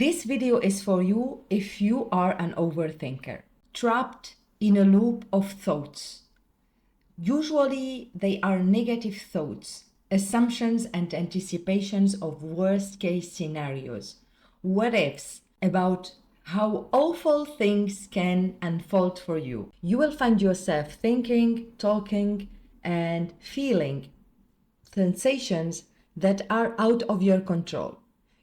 This video is for you if you are an overthinker, trapped in a loop of thoughts. Usually they are negative thoughts, assumptions and anticipations of worst case scenarios, what ifs about how awful things can unfold for you. You will find yourself thinking, talking, and feeling sensations that are out of your control.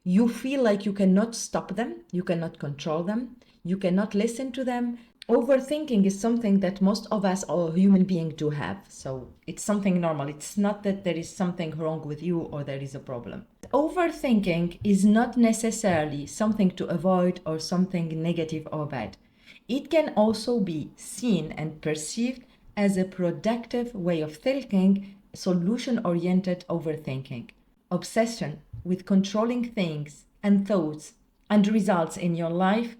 You feel like you cannot stop them, you cannot control them, you cannot listen to them. Overthinking is something that most of us or human beings do have. So it's something normal. It's not that there is something wrong with you or there is a problem. Overthinking is not necessarily something to avoid or something negative or bad. It can also be seen and perceived as a productive way of thinking, solution-oriented overthinking. Obsession with controlling things and thoughts and results in your life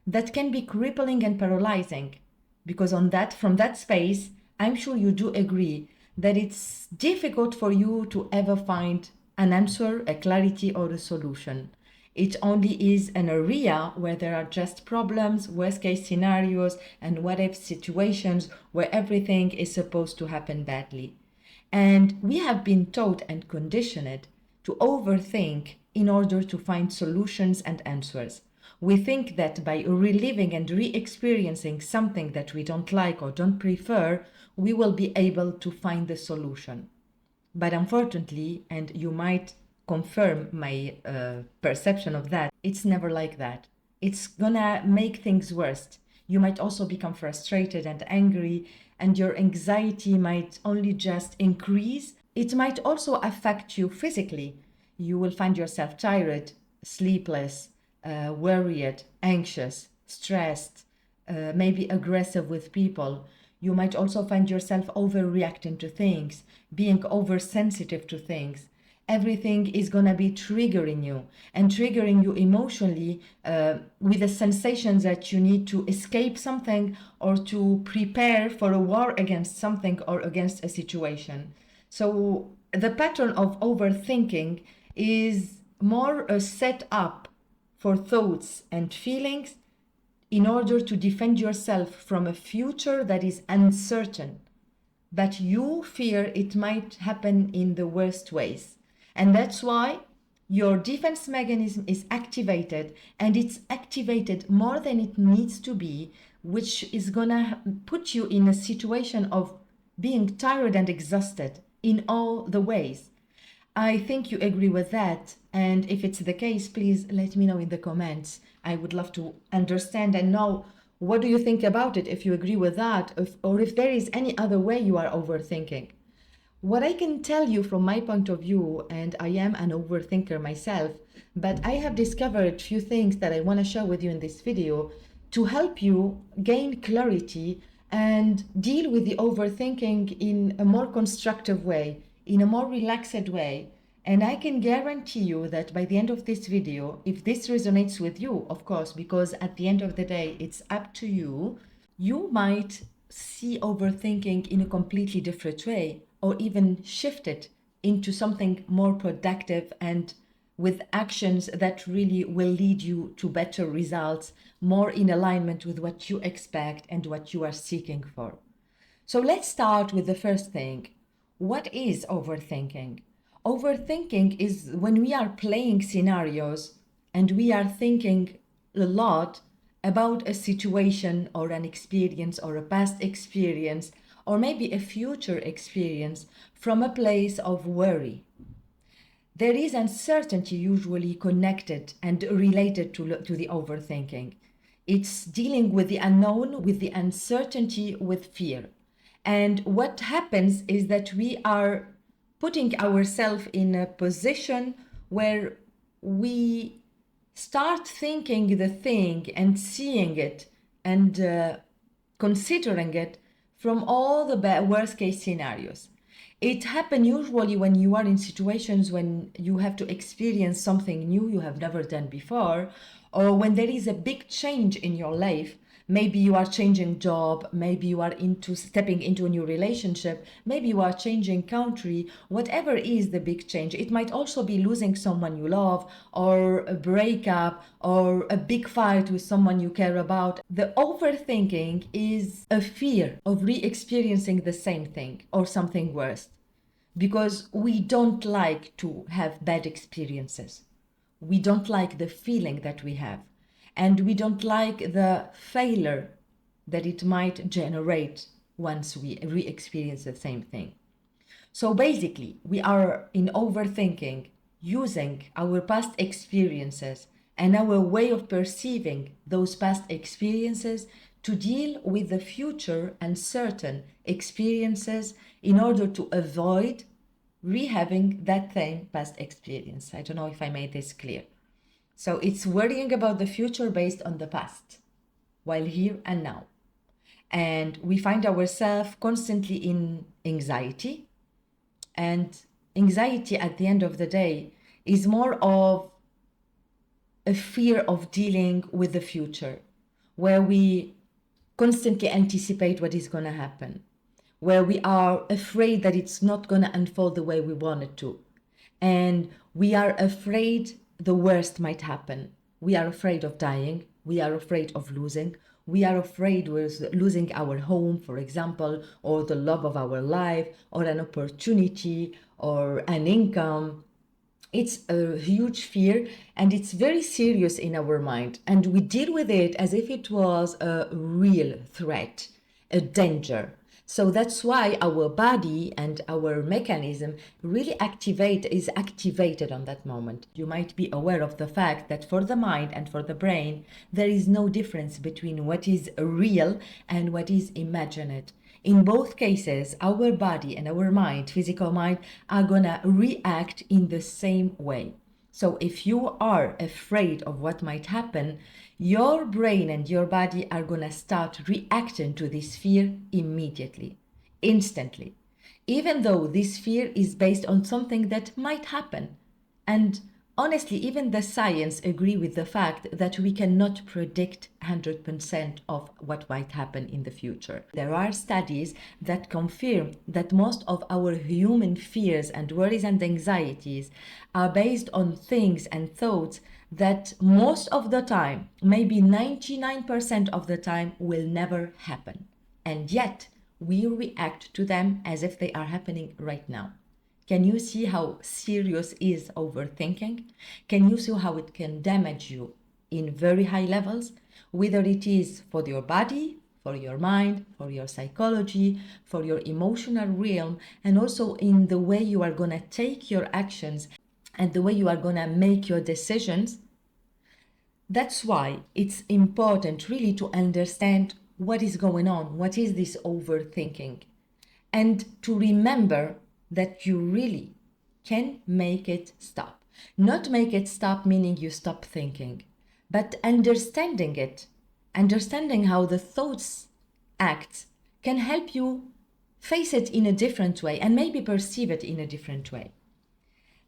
that can be crippling and paralyzing, because from that space, I'm sure you do agree that it's difficult for you to ever find an answer, a clarity, or a solution. It only is an area where there are just problems, worst case scenarios, and what if situations where everything is supposed to happen badly. And we have been taught and conditioned to overthink in order to find solutions and answers. We think that by reliving and re-experiencing something that we don't like or don't prefer, we will be able to find the solution. But unfortunately, and you might confirm my perception of that, it's never like that. It's gonna make things worse. You might also become frustrated and angry, and your anxiety might only just increase. It might also affect you physically. You will find yourself tired, sleepless, worried, anxious, stressed, maybe aggressive with people. You might also find yourself overreacting to things, being oversensitive to things. Everything is going to be triggering you and triggering you emotionally with a sensation that you need to escape something or to prepare for a war against something or against a situation. So the pattern of overthinking is more a setup for thoughts and feelings in order to defend yourself from a future that is uncertain, but you fear it might happen in the worst ways. And that's why your defense mechanism is activated, and it's activated more than it needs to be, which is gonna put you in a situation of being tired and exhausted in all the ways. I think you agree with that, and if it's the case, please let me know in the comments. I would love to understand and know what do you think about it, if you agree with that, or if there is any other way you are overthinking. What I can tell you from my point of view, and I am an overthinker myself, but I have discovered a few things that I want to share with you in this video to help you gain clarity and deal with the overthinking in a more constructive way, in a more relaxed way. And I can guarantee you that by the end of this video, if this resonates with you, of course, because at the end of the day, it's up to you, you might see overthinking in a completely different way, or even shift it into something more productive and with actions that really will lead you to better results, more in alignment with what you expect and what you are seeking for. So let's start with the first thing. What is overthinking? Overthinking is when we are playing scenarios and we are thinking a lot about a situation or an experience or a past experience or maybe a future experience from a place of worry. There is uncertainty usually connected and related to the overthinking. It's dealing with the unknown, with the uncertainty, with fear. And what happens is that we are putting ourselves in a position where we start thinking the thing and seeing it and considering it from all the worst case scenarios. It happens usually when you are in situations when you have to experience something new you have never done before, or when there is a big change in your life Maybe you are changing job, maybe you are into stepping into a new relationship, maybe you are changing country. Whatever is the big change, it might also be losing someone you love, or a breakup, or a big fight with someone you care about. The overthinking is a fear of re-experiencing the same thing or something worse, because we don't like to have bad experiences. We don't like the feeling that we have, and we don't like the failure that it might generate once we re-experience the same thing. So basically, we are in overthinking using our past experiences and our way of perceiving those past experiences to deal with the future uncertain experiences in order to avoid rehaving that same past experience. I don't know if I made this clear. So it's worrying about the future based on the past, while here and now. And we find ourselves constantly in anxiety. And anxiety, at the end of the day, is more of a fear of dealing with the future, where we constantly anticipate what is going to happen, where we are afraid that it's not going to unfold the way we want it to. And we are afraid the worst might happen. We are afraid of dying. We are afraid of losing. We are afraid with losing our home, for example, or the love of our life, or an opportunity, or an income. It's a huge fear, and it's very serious in our mind. And we deal with it as if it was a real threat, a danger. So that's why our body and our mechanism really is activated on that moment. You might be aware of the fact that for the mind and for the brain, there is no difference between what is real and what is imagined. In both cases, our body and our mind, physical mind, are gonna react in the same way. So if you are afraid of what might happen, your brain and your body are gonna start reacting to this fear immediately, instantly, even though this fear is based on something that might happen. And honestly, even the science agree with the fact that we cannot predict 100% of what might happen in the future. There are studies that confirm that most of our human fears and worries and anxieties are based on things and thoughts that most of the time, maybe 99% of the time, will never happen. And yet, we react to them as if they are happening right now. Can you see how serious is overthinking? Can you see how it can damage you in very high levels? Whether it is for your body, for your mind, for your psychology, for your emotional realm, and also in the way you are going to take your actions and the way you are going to make your decisions. That's why it's important really to understand what is going on, what is this overthinking, and to remember that you really can make it stop. Not make it stop meaning you stop thinking, but understanding it, understanding how the thoughts act can help you face it in a different way and maybe perceive it in a different way.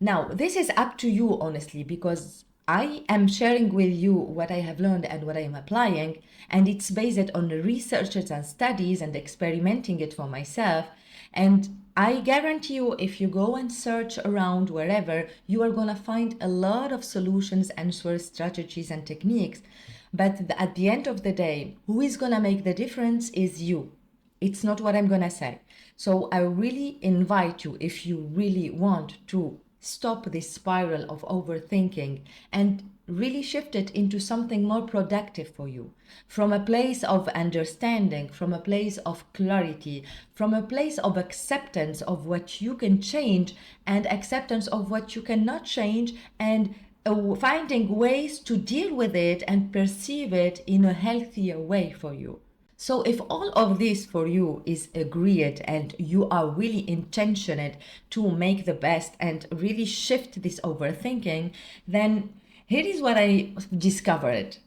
Now, this is up to you, honestly, because I am sharing with you what I have learned and what I am applying, and it's based on the researches and studies and experimenting it for myself. And I guarantee you, if you go and search around wherever, you are going to find a lot of solutions, answers, strategies, and techniques. But at the end of the day, who is going to make the difference is you. It's not what I'm going to say. So I really invite you, if you really want to stop this spiral of overthinking and really shift it into something more productive for you, from a place of understanding, from a place of clarity, from a place of acceptance of what you can change and acceptance of what you cannot change, and finding ways to deal with it and perceive it in a healthier way for you. So if all of this for you is agreed and you are really intentioned to make the best and really shift this overthinking, then here is what I discovered.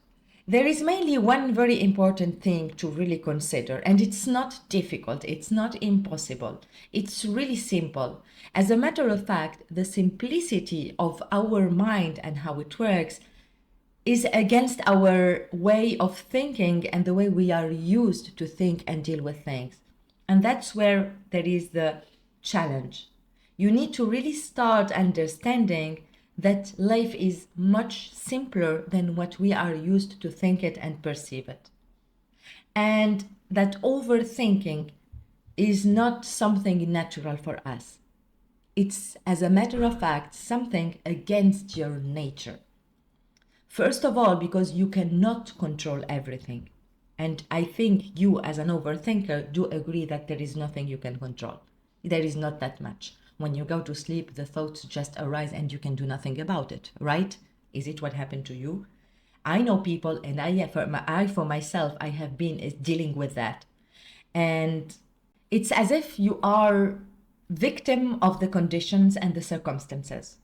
There is mainly one very important thing to really consider, and it's not difficult, it's not impossible, it's really simple. As a matter of fact, the simplicity of our mind and how it works is against our way of thinking and the way we are used to think and deal with things. And that's where there is the challenge. You need to really start understanding that life is much simpler than what we are used to think it and perceive it. And that overthinking is not something natural for us. It's, as a matter of fact, something against your nature. First of all, because you cannot control everything. And I think you, as an overthinker, do agree that there is nothing you can control. There is not that much. When you go to sleep, the thoughts just arise and you can do nothing about it, right? Is it what happened to you? I know people, and for myself, I have been dealing with that. And it's as if you are victim of the conditions and the circumstances.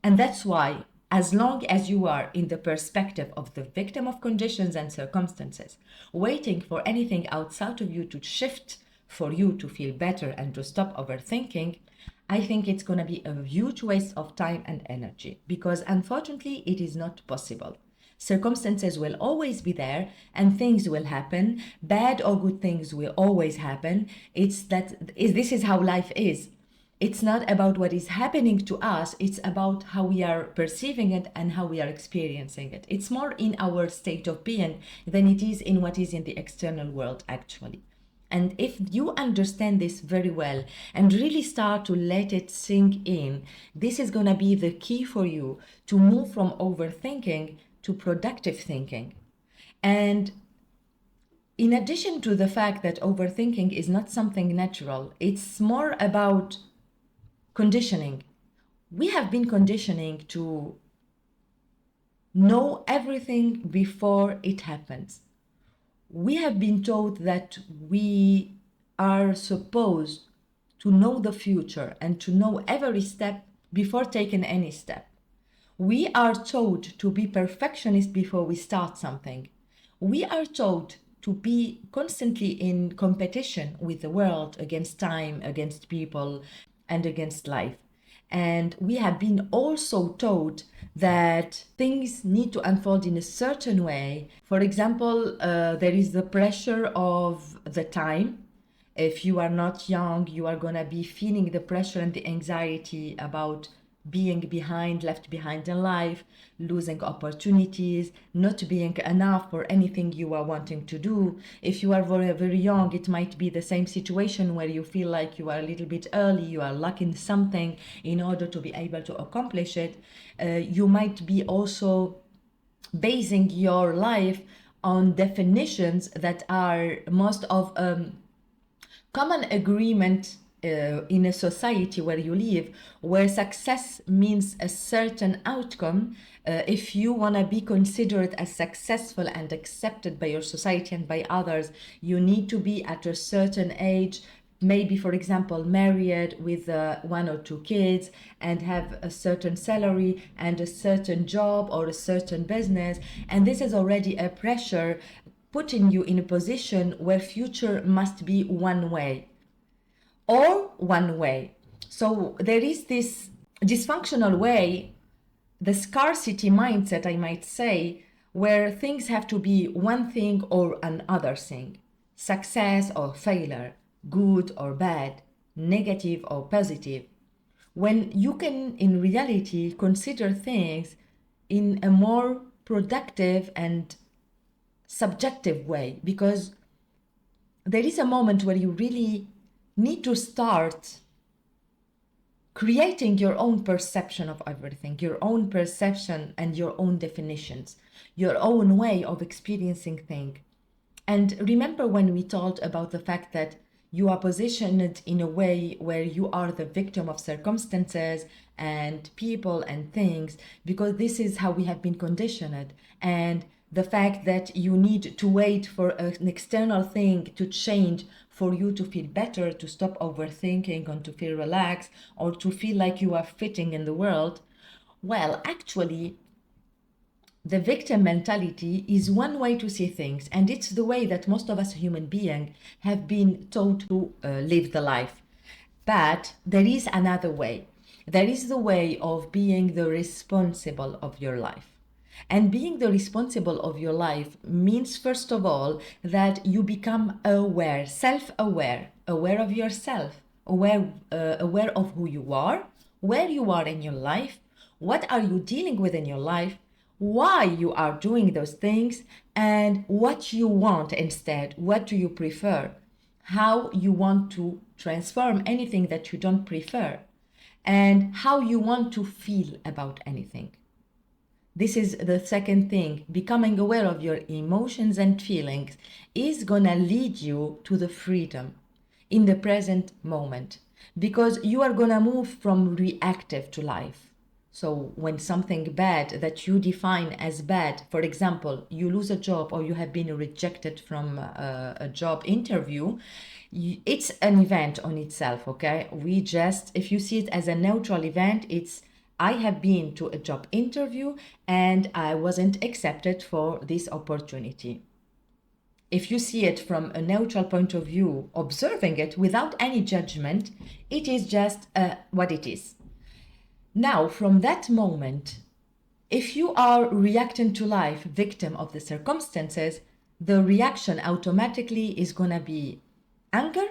And that's why, as long as you are in the perspective of the victim of conditions and circumstances, waiting for anything outside of you to shift for you to feel better and to stop overthinking, I think it's going to be a huge waste of time and energy, because unfortunately it is not possible. Circumstances will always be there and things will happen. Bad or good things will always happen. This is how life is. It's not about what is happening to us, it's about how we are perceiving it and how we are experiencing it. It's more in our state of being than it is in what is in the external world, actually. And if you understand this very well and really start to let it sink in, this is going to be the key for you to move from overthinking to productive thinking. And in addition to the fact that overthinking is not something natural, it's more about conditioning. We have been conditioning to know everything before it happens. We have been taught that we are supposed to know the future and to know every step before taking any step. We are taught to be perfectionists before we start something. We are taught to be constantly in competition with the world, against time, against people, and against life. And we have been also taught that things need to unfold in a certain way. For example, there is the pressure of the time. If you are not young, you are going to be feeling the pressure and the anxiety about being left behind in life, losing opportunities, not being enough for anything you are wanting to do. If you are very, very young, it might be the same situation where you feel like you are a little bit early, you are lacking something in order to be able to accomplish it. You might be also basing your life on definitions that are most of common agreement in a society where you live, where success means a certain outcome. If you want to be considered as successful and accepted by your society and by others, you need to be at a certain age, maybe, for example, married with 1 or 2 kids and have a certain salary and a certain job or a certain business. And this is already a pressure putting you in a position where future must be one way or one way. So there is this dysfunctional way, the scarcity mindset, I might say, where things have to be one thing or another thing, success or failure, good or bad, negative or positive, when you can in reality consider things in a more productive and subjective way, because there is a moment where you really need to start creating your own perception of everything, your own perception and your own definitions, your own way of experiencing things. And remember when we talked about the fact that you are positioned in a way where you are the victim of circumstances and people and things, because this is how we have been conditioned. And the fact that you need to wait for an external thing to change for you to feel better, to stop overthinking and to feel relaxed or to feel like you are fitting in the world. Well, actually, the victim mentality is one way to see things, and it's the way that most of us human beings have been taught to live the life. But there is another way. There is the way of being the responsible of your life. And being the responsible of your life means, first of all, that you become aware, self-aware, aware of yourself, aware of who you are, where you are in your life, what are you dealing with in your life, why you are doing those things, and what you want instead. What do you prefer? How you want to transform anything that you don't prefer, and how you want to feel about anything. This is the second thing. Becoming aware of your emotions and feelings is gonna lead you to the freedom in the present moment, because you are gonna move from reactive to life. So when something bad that you define as bad, for example, you lose a job or you have been rejected from a job interview, it's an event on itself, okay? If you see it as a neutral event, I have been to a job interview and I wasn't accepted for this opportunity. If you see it from a neutral point of view, observing it without any judgment, it is just what it is. Now, from that moment, if you are reacting to life, victim of the circumstances, the reaction automatically is going to be anger,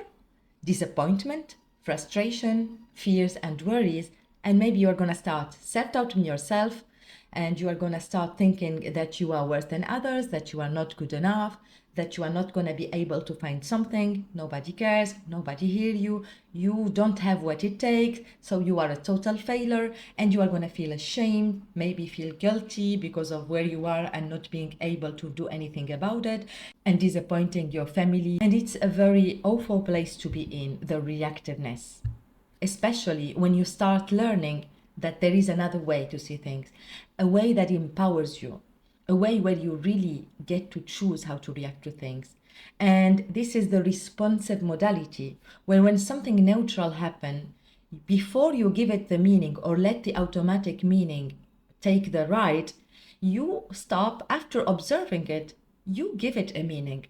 disappointment, frustration, fears, and worries. And maybe you're going to start self-doubting yourself, and you are going to start thinking that you are worse than others, that you are not good enough, that you are not going to be able to find something, nobody cares, nobody hears you, you don't have what it takes, so you are a total failure, and you are going to feel ashamed, maybe feel guilty because of where you are and not being able to do anything about it, and disappointing your family. And it's a very awful place to be in, the reactiveness, especially when you start learning that there is another way to see things, a way that empowers you, a way where you really get to choose how to react to things. And this is the responsive modality, where when something neutral happens, before you give it the meaning or let the automatic meaning take the ride, you stop after observing it, you give it a meaning.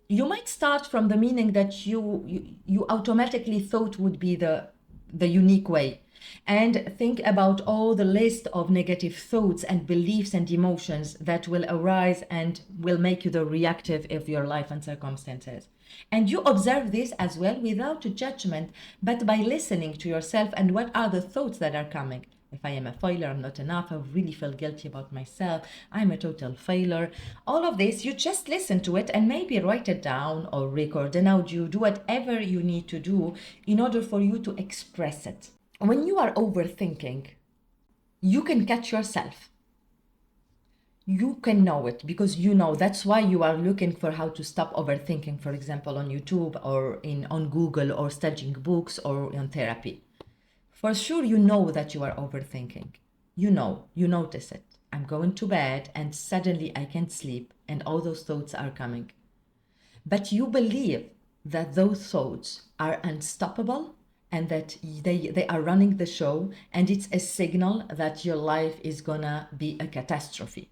You might start from the meaning that you automatically thought would be the unique way, and think about all the list of negative thoughts and beliefs and emotions that will arise and will make you the reactive of your life and circumstances. And you observe this as well without judgment, but by listening to yourself and what are the thoughts that are coming. If I am a failure, I'm not enough, I really feel guilty about myself, I'm a total failure. All of this, you just listen to it and maybe write it down or record an audio, do whatever you need to do in order for you to express it. When you are overthinking, you can catch yourself. You can know it because you know. That's why you are looking for how to stop overthinking, for example, on YouTube or on Google, or studying books or on therapy. For sure, you know that you are overthinking. You know, you notice it. I'm going to bed and suddenly I can't sleep and all those thoughts are coming. But you believe that those thoughts are unstoppable and that they are running the show, and it's a signal that your life is gonna be a catastrophe.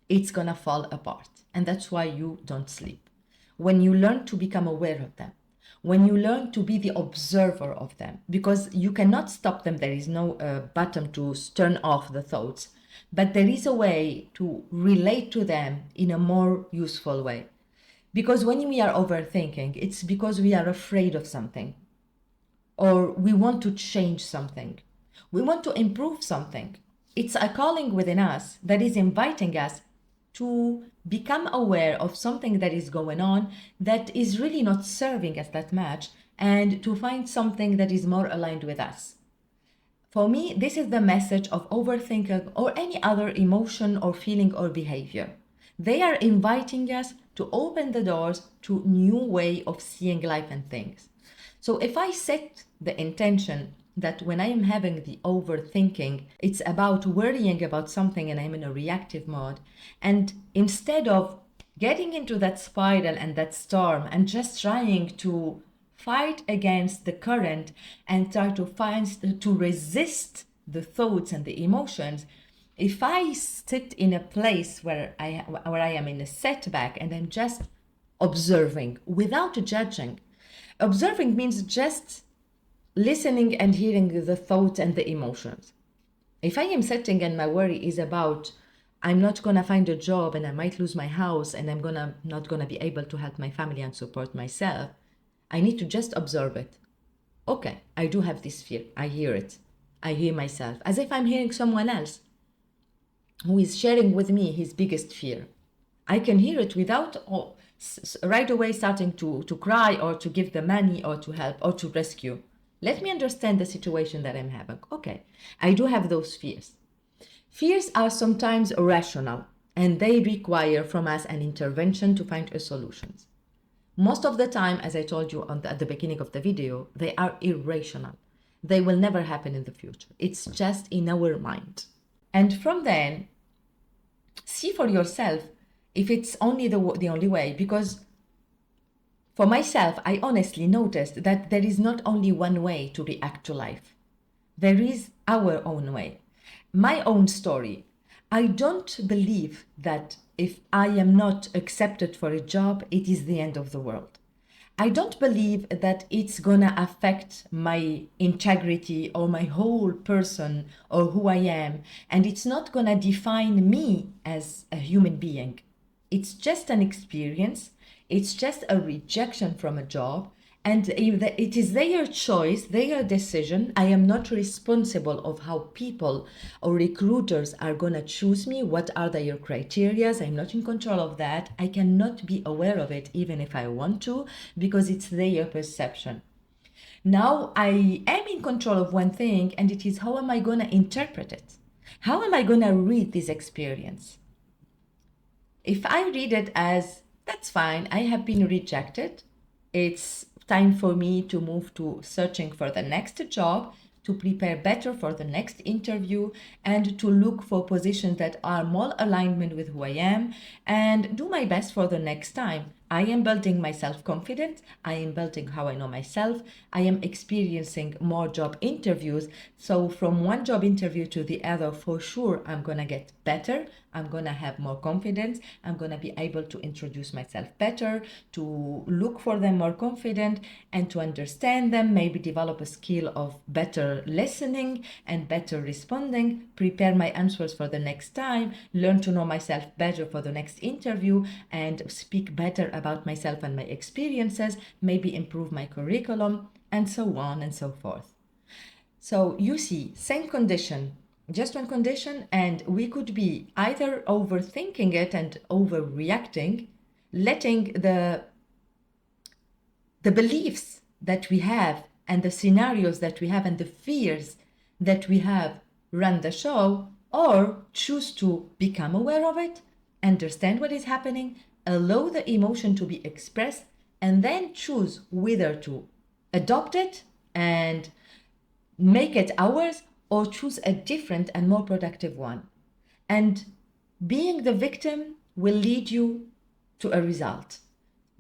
It's gonna fall apart. And that's why you don't sleep. When you learn to become aware of them, when you learn to be the observer of them, because you cannot stop them, there is no button to turn off the thoughts, but there is a way to relate to them in a more useful way. Because when we are overthinking, it's because we are afraid of something, or we want to change something, we want to improve something. It's a calling within us that is inviting us to become aware of something that is going on that is really not serving us that much, and to find something that is more aligned with us. For me, this is the message of overthinking or any other emotion or feeling or behavior. They are inviting us to open the doors to new way of seeing life and things. So if I set the intention that when I am having the overthinking, it's about worrying about something and I'm in a reactive mode, and instead of getting into that spiral and that storm and just trying to fight against the current and try to resist the thoughts and the emotions, if I sit in a place where I am in a setback and I'm just observing without judging. Observing means just listening and hearing the thoughts and the emotions. If I am sitting and my worry is about I'm not gonna find a job and I might lose my house and I'm gonna not gonna be able to help my family and support myself. I need to just observe it. Okay, I do have this fear. I hear it. I hear myself as if I'm hearing someone else who is sharing with me his biggest fear. I can hear it without right away starting to cry or to give the money or to help or to rescue. Let me understand the situation that I'm having. Okay, I do have those fears. Fears are sometimes irrational and they require from us an intervention to find a solution. Most of the time, as I told you at the beginning of the video, they are irrational. They will never happen in the future. It's just in our mind. And from then, see for yourself if it's only the only way, because for myself, I honestly noticed that there is not only one way to react to life. There is our own way, my own story. I don't believe that if I am not accepted for a job, it is the end of the world. I don't believe that it's gonna affect my integrity or my whole person or who I am, and it's not gonna define me as a human being. It's just an experience, it's just a rejection from a job, and it is their choice, their decision. I am not responsible of how people or recruiters are gonna choose me, what are their criteria. I'm not in control of that. I cannot be aware of it even if I want to, because it's their perception. Now I am in control of one thing, and it is how am I gonna interpret it? How am I gonna read this experience? If I read it as, that's fine, I have been rejected, it's time for me to move to searching for the next job, to prepare better for the next interview, and to look for positions that are more alignment with who I am, and do my best for the next time. I am building my self-confidence, I am building how I know myself, I am experiencing more job interviews, so from one job interview to the other, for sure, I'm gonna get better, I'm gonna have more confidence, I'm gonna be able to introduce myself better, to look for them more confident, and to understand them, maybe develop a skill of better listening and better responding, prepare my answers for the next time, learn to know myself better for the next interview, and speak better about myself and my experiences, maybe improve my curriculum, and so on and so forth. So you see, same condition, just one condition, and we could be either overthinking it and overreacting, letting the beliefs that we have and the scenarios that we have and the fears that we have run the show, or choose to become aware of it, understand what is happening, allow the emotion to be expressed, and then choose whether to adopt it and make it ours or choose a different and more productive one. And being the victim will lead you to a result.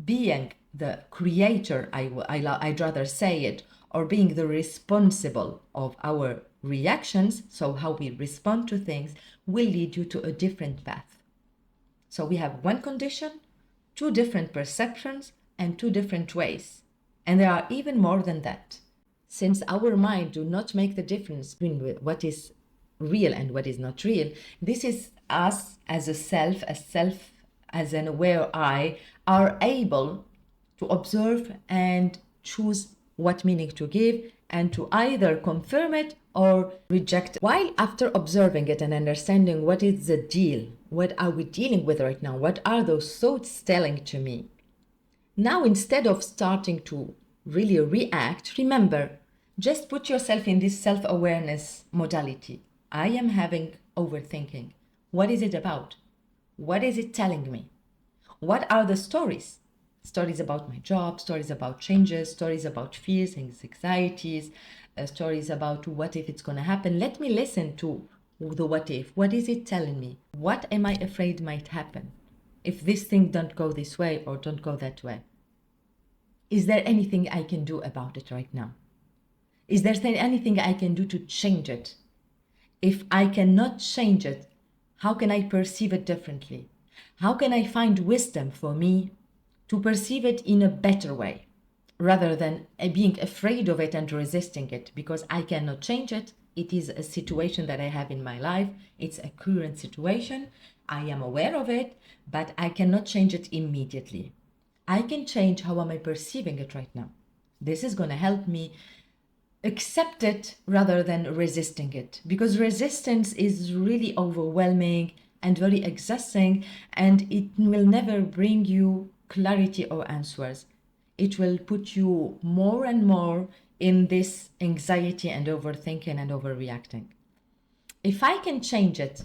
Being the creator, I'd rather say it, or being the responsible of our reactions, so how we respond to things, will lead you to a different path. So we have one condition, two different perceptions, and two different ways. And there are even more than that. Since our mind do not make the difference between what is real and what is not real, this is us as a self, as an aware I, are able to observe and choose what meaning to give and to either confirm it or reject it. While after observing it and understanding what is the deal, what are we dealing with right now, what are those thoughts telling to me? Now, instead of starting to really react, remember, just put yourself in this self-awareness modality. I am having overthinking. What is it about? What is it telling me? What are the stories? Stories about my job, stories about changes, stories about fears and anxieties, stories about what if it's going to happen. Let me listen to the what if. What is it telling me? What am I afraid might happen if this thing don't go this way or don't go that way? Is there anything I can do about it right now? Is there anything I can do to change it? If I cannot change it, how can I perceive it differently? How can I find wisdom for me to perceive it in a better way, rather than being afraid of it and resisting it because I cannot change it? It is a situation that I have in my life. It's a current situation. I am aware of it, but I cannot change it immediately. I can change how am I perceiving it right now. This is going to help me accept it rather than resisting it, because resistance is really overwhelming and very exhausting, and it will never bring you clarity or answers. It will put you more and more in this anxiety and overthinking and overreacting. If I can change it,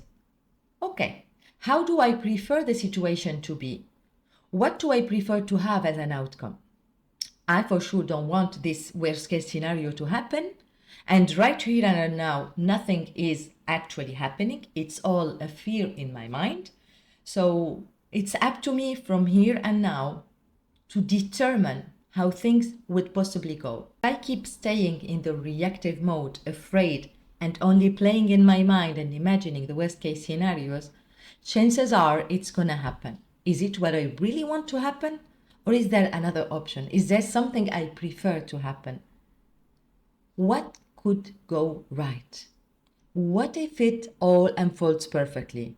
okay, how do I prefer the situation to be? What do I prefer to have as an outcome? I for sure don't want this worst case scenario to happen. And right here and now, nothing is actually happening. It's all a fear in my mind. So it's up to me from here and now to determine how things would possibly go. If I keep staying in the reactive mode, afraid, and only playing in my mind and imagining the worst case scenarios, chances are it's gonna happen. Is it what I really want to happen? Or is there another option? Is there something I prefer to happen? What could go right? What if it all unfolds perfectly?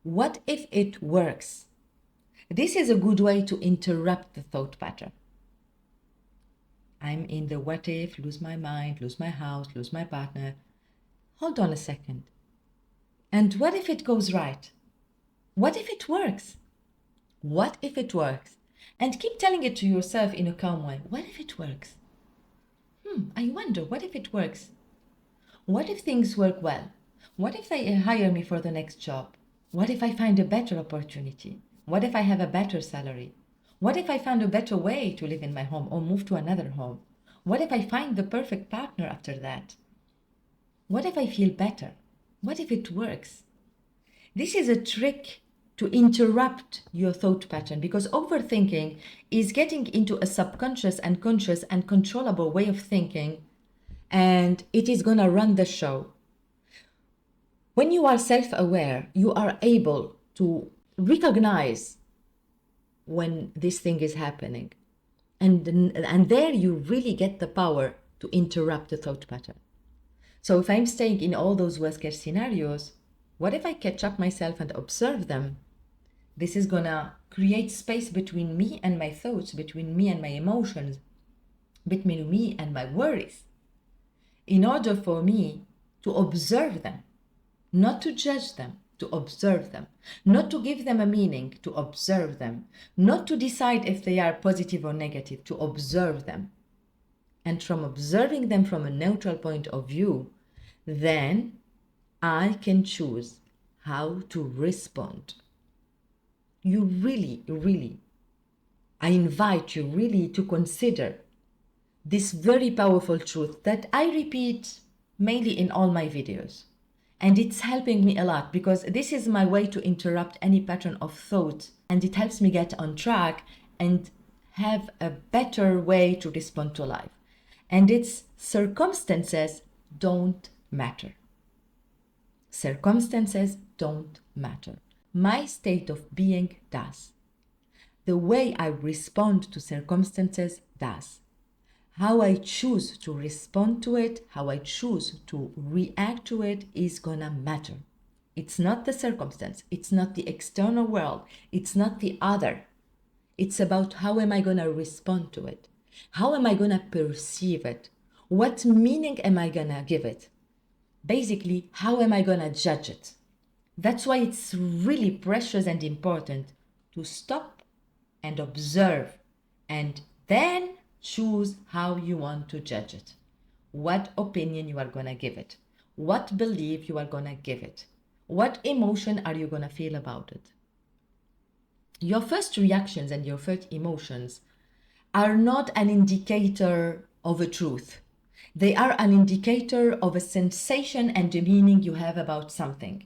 What if it works? This is a good way to interrupt the thought pattern. I'm in the what if, lose my mind, lose my house, lose my partner. Hold on a second. And what if it goes right? What if it works? What if it works? And keep telling it to yourself in a calm way. What if it works? I wonder, what if it works? What if things work well? What if they hire me for the next job? What if I find a better opportunity? What if I have a better salary? What if I find a better way to live in my home or move to another home? What if I find the perfect partner after that? What if I feel better? What if it works? This is a trick to interrupt your thought pattern, because overthinking is getting into a subconscious and conscious and controllable way of thinking, and it is going to run the show. When you are self-aware, you are able to recognize when this thing is happening. And there you really get the power to interrupt the thought pattern. So if I'm staying in all those worst case scenarios, what if I catch up myself and observe them? This is gonna create space between me and my thoughts, between me and my emotions, between me and my worries, in order for me to observe them, not to judge them, to observe them, not to give them a meaning, to observe them, not to decide if they are positive or negative, to observe them. And from observing them from a neutral point of view, then I can choose how to respond. You really, I invite you really to consider this very powerful truth that I repeat mainly in all my videos. And it's helping me a lot, because this is my way to interrupt any pattern of thought, and it helps me get on track and have a better way to respond to life. And its circumstances don't matter. Circumstances don't matter. My state of being does. The way I respond to circumstances does. How I choose to respond to it, how I choose to react to it is gonna matter. It's not the circumstance, it's not the external world, it's not the other. It's about how am I gonna respond to it? How am I gonna perceive it? What meaning am I gonna give it? Basically, how am I gonna judge it? That's why it's really precious and important to stop and observe, and then choose how you want to judge it. What opinion you are going to give it. What belief you are going to give it. What emotion are you going to feel about it. Your first reactions and your first emotions are not an indicator of a truth. They are an indicator of a sensation and a meaning you have about something.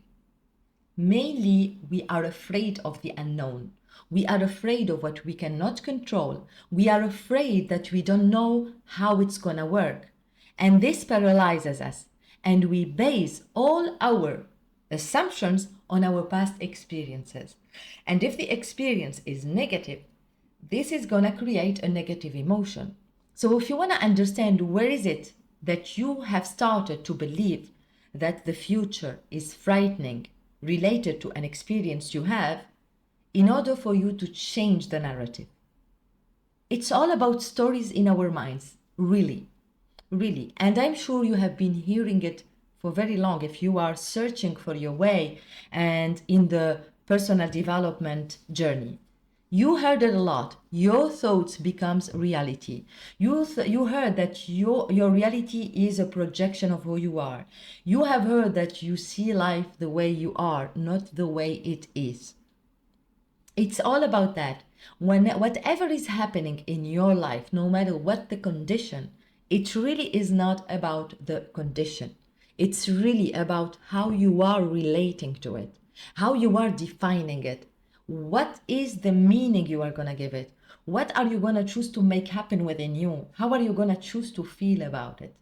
Mainly, we are afraid of the unknown. We are afraid of what we cannot control. We are afraid that we don't know how it's gonna work. And this paralyzes us. And we base all our assumptions on our past experiences. And if the experience is negative, this is gonna create a negative emotion. So if you wanna understand where is it that you have started to believe that the future is frightening related to an experience you have in order for you to change the narrative. It's all about stories in our minds, really, really. And I'm sure you have been hearing it for very long if you are searching for your way and in the personal development journey. You heard it a lot. Your thoughts becomes reality. You heard that your reality is a projection of who you are. You have heard that you see life the way you are, not the way it is. It's all about that. Whatever is happening in your life, no matter what the condition, it really is not about the condition. It's really about how you are relating to it, how you are defining it. What is the meaning you are going to give it? What are you going to choose to make happen within you? How are you going to choose to feel about it?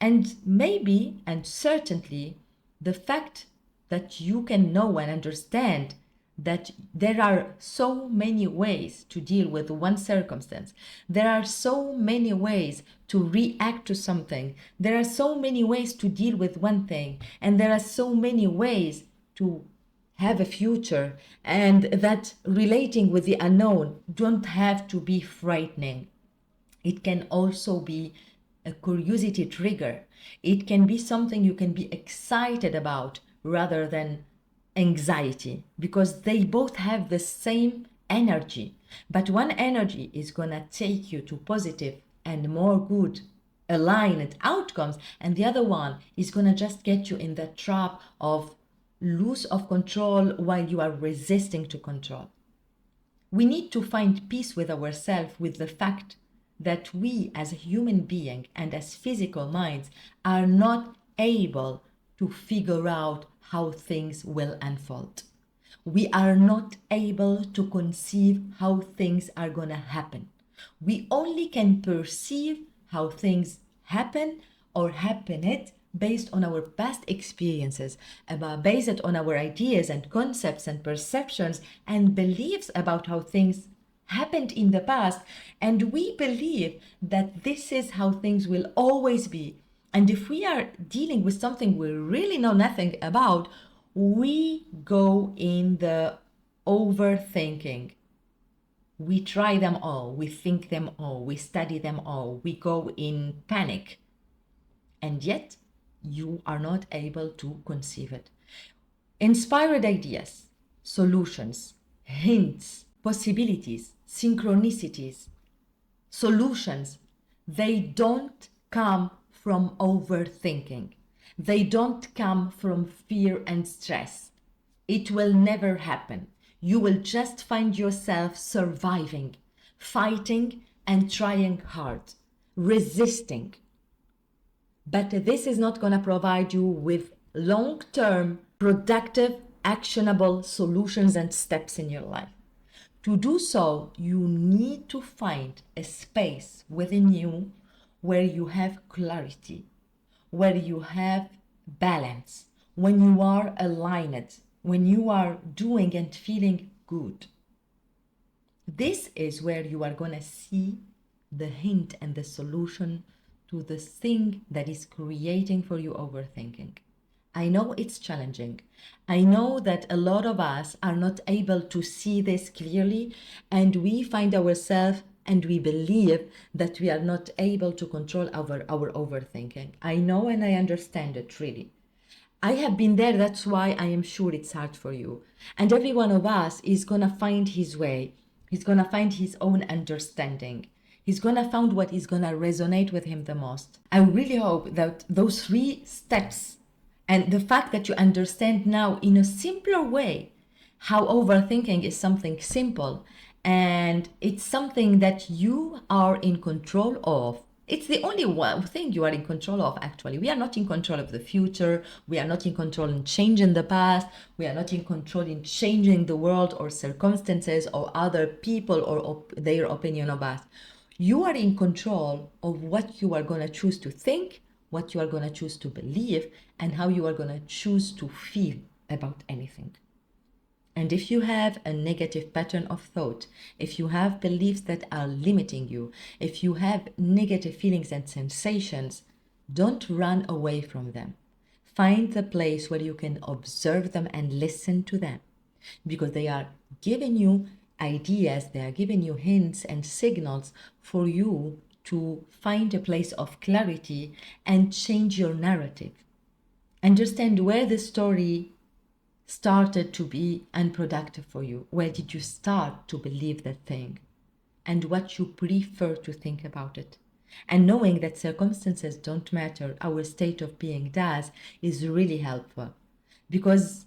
And maybe, and certainly, the fact that you can know and understand that there are so many ways to deal with one circumstance. There are so many ways to react to something. There are so many ways to deal with one thing. And there are so many ways to have a future. And that relating with the unknown don't have to be frightening. It can also be a curiosity trigger. It can be something you can be excited about rather than anxiety, because they both have the same energy. But one energy is going to take you to positive and more good aligned outcomes, and the other one is going to just get you in the trap of loss of control while you are resisting to control. We need to find peace with ourselves, with the fact that we as a human being and as physical minds are not able to figure out how things will unfold. We are not able to conceive how things are going to happen. We only can perceive how things happen or happen it based on our past experiences, based on our ideas and concepts and perceptions and beliefs about how things happened in the past, and we believe that this is how things will always be. And if we are dealing with something we really know nothing about, we go in the overthinking. We try them all, we think them all, we study them all, we go in panic, and yet you are not able to conceive it. Inspired ideas, solutions, hints, possibilities, synchronicities, solutions, they don't come from overthinking. They don't come from fear and stress. It will never happen. You will just find yourself surviving, fighting, and trying hard, resisting. But this is not going to provide you with long-term, productive, actionable solutions and steps in your life. To do so, you need to find a space within you where you have clarity, where you have balance, when you are aligned, when you are doing and feeling good. This is where you are going to see the hint and the solution to the thing that is creating for you overthinking. I know it's challenging. I know that a lot of us are not able to see this clearly, and we find ourselves and we believe that we are not able to control our overthinking. I know and I understand it really. I have been there, that's why I am sure it's hard for you. And every one of us is going to find his way. He's going to find his own understanding. He's going to find what is going to resonate with him the most. I really hope that those 3 steps and the fact that you understand now in a simpler way how overthinking is something simple and it's something that you are in control of. It's the only one thing you are in control of, actually. We are not in control of the future. We are not in control in changing the past. We are not in control in changing the world or circumstances or other people or their opinion of us. You are in control of what you are going to choose to think, what you are going to choose to believe, and how you are going to choose to feel about anything. And if you have a negative pattern of thought, if you have beliefs that are limiting you, if you have negative feelings and sensations, don't run away from them. find the place where you can observe them and listen to them, because they are giving you ideas, they are giving you hints and signals for you to find a place of clarity and change your narrative. Understand where the story started to be unproductive for you. Where did you start to believe that thing? And what you prefer to think about it. And knowing that circumstances don't matter, our state of being does, is really helpful. Because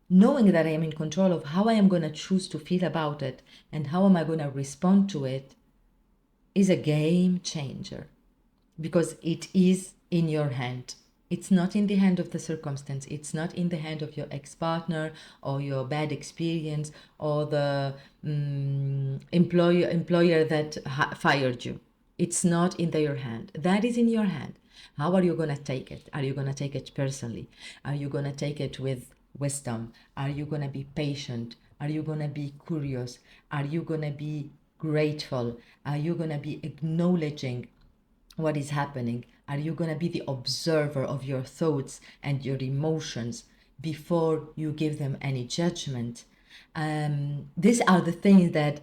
knowing that I am in control of how I am going to choose to feel about it and how am I going to respond to it is a game changer. Because it is in your hand. It's not in the hand of the circumstance. It's not in the hand of your ex-partner or your bad experience or the employer that fired you. It's not in their hand. That is in your hand. How are you going to take it? Are you going to take it personally? Are you going to take it with wisdom? Are you going to be patient? Are you going to be curious? Are you going to be grateful? Are you going to be acknowledging what is happening? Are you going to be the observer of your thoughts and your emotions before you give them any judgment? These are the things that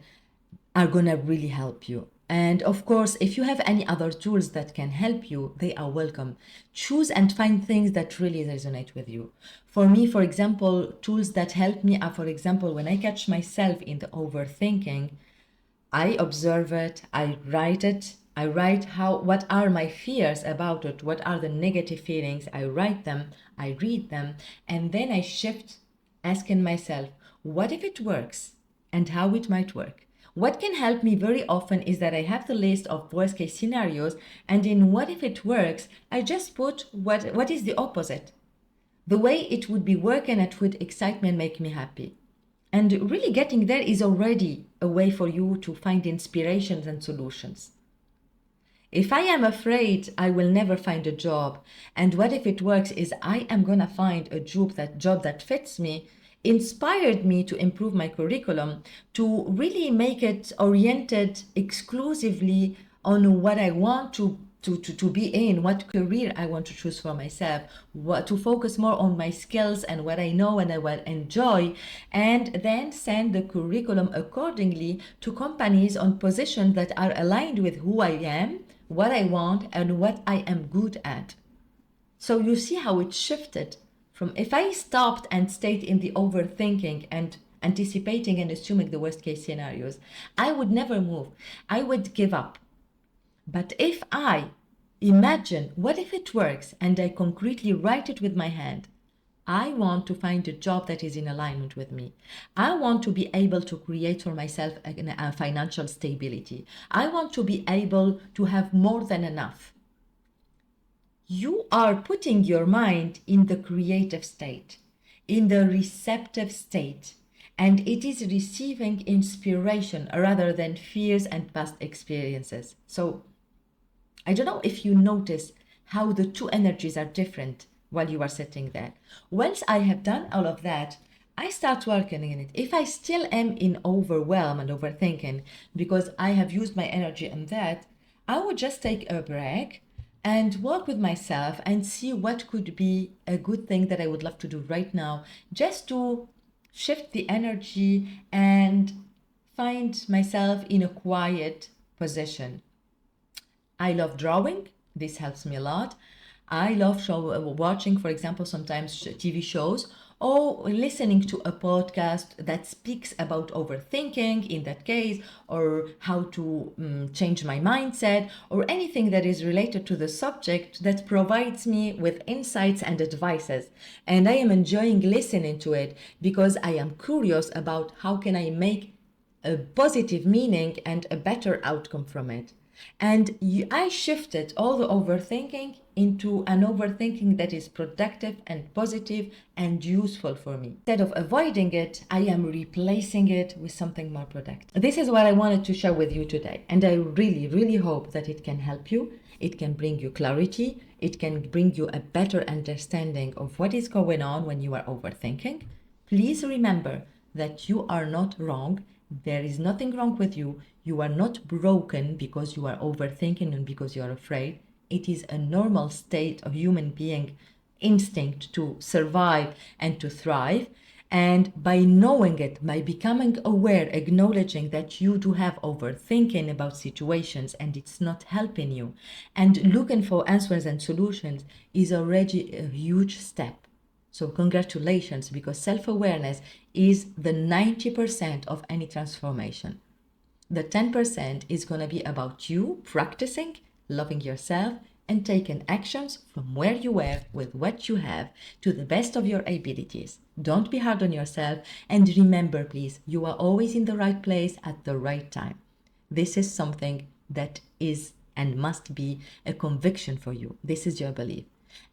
are going to really help you. And of course, if you have any other tools that can help you, they are welcome. Choose and find things that really resonate with you. For me, for example, tools that help me are, for example, when I catch myself in the overthinking, I observe it, I write it. I write what are my fears about it, what are the negative feelings. I write them, I read them, and then I shift asking myself, what if it works and how it might work? What can help me very often is that I have the list of worst case scenarios, and in what if it works, I just put what is the opposite. The way it would be working and would excite me and make me happy. And really getting there is already a way for you to find inspirations and solutions. If I am afraid I will never find a job, and what if it works is I am going to find a job that fits me, inspired me to improve my curriculum, to really make it oriented exclusively on what I want to be in, what career I want to choose for myself, to focus more on my skills and what I know and I will enjoy, and then send the curriculum accordingly to companies on positions that are aligned with who I am, what I want, and what I am good at. So you see how it shifted from if I stopped and stayed in the overthinking and anticipating and assuming the worst case scenarios, I would never move. I would give up. But if I imagine what if it works and I concretely write it with my hand, I want to find a job that is in alignment with me. I want to be able to create for myself a financial stability. I want to be able to have more than enough. You are putting your mind in the creative state, in the receptive state, and it is receiving inspiration rather than fears and past experiences. So I don't know if you notice how the two energies are different while you are sitting there. Once I have done all of that, I start working in it. If I still am in overwhelm and overthinking because I have used my energy on that, I would just take a break and work with myself and see what could be a good thing that I would love to do right now, just to shift the energy and find myself in a quiet position. I love drawing. This helps me a lot. I love watching, for example, sometimes TV shows or listening to a podcast that speaks about overthinking in that case, or how to change my mindset, or anything that is related to the subject that provides me with insights and advices. And I am enjoying listening to it because I am curious about how can I make a positive meaning and a better outcome from it. And I shifted all the overthinking into an overthinking that is productive and positive and useful for me. Instead of avoiding it, I am replacing it with something more productive. This is what I wanted to share with you today. And I really, really hope that it can help you. It can bring you clarity. It can bring you a better understanding of what is going on when you are overthinking. Please remember that you are not wrong. There is nothing wrong with you. You are not broken because you are overthinking and because you are afraid. It is a normal state of human being instinct to survive and to thrive. And by knowing it, by becoming aware, acknowledging that you do have overthinking about situations and it's not helping you, and looking for answers and solutions is already a huge step. So, congratulations, because self awareness is the 90% of any transformation. The 10% is going to be about you practicing, loving yourself, and taking actions from where you were with what you have to the best of your abilities. Don't be hard on yourself. And remember, please, you are always in the right place at the right time. This is something that is and must be a conviction for you. This is your belief.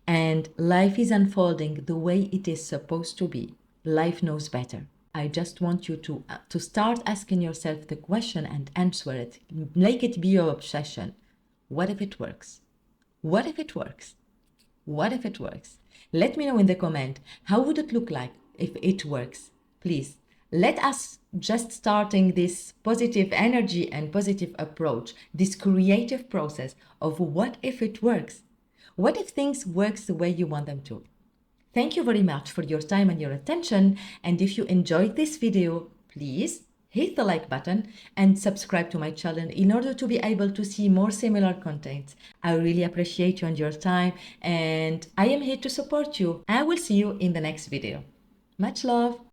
And life is unfolding the way it is supposed to be. Life knows better. I just want you to start asking yourself the question and answer it. Make it be your obsession. What if it works? What if it works? What if it works? Let me know in the comment, how would it look like if it works? Please, let us just starting this positive energy and positive approach, this creative process of what if it works? What if things works the way you want them to? Thank you very much for your time and your attention. And if you enjoyed this video, please hit the like button and subscribe to my channel in order to be able to see more similar content. I really appreciate you and your time, and I am here to support you. I will see you in the next video. Much love.